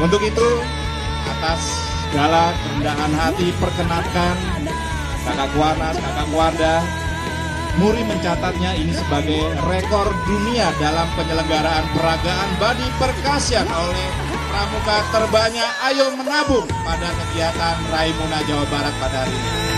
Untuk itu, atas segala kerendahan hati, perkenankan Kakak Kuarnas, Kakak Kuarda, Muri mencatatnya ini sebagai rekor dunia dalam penyelenggaraan peragaan body percussion oleh pramuka terbanyak Ayo Menabung pada kegiatan Raimuna Jawa Barat pada hari ini.